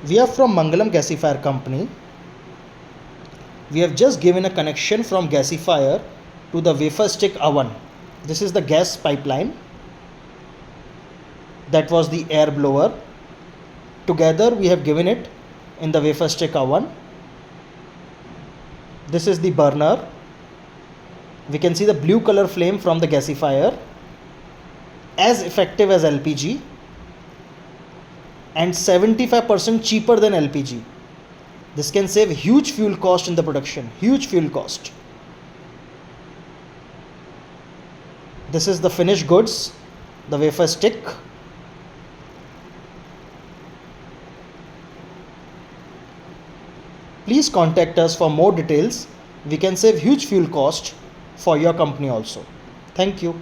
We are from Manglam Gasifier Company. We have just given a connection from gasifier to the wafer stick oven. This is the gas pipeline. That was the air blower. Together we have given it in the wafer stick oven. This is the burner. We can see the blue color flame from the gasifier. As effective as LPG and 75% cheaper than LPG. This can save huge fuel cost in the production, huge fuel cost. This is the finished goods, the wafer stick. Please contact us for more details. We can save huge fuel cost for your company also. Thank you.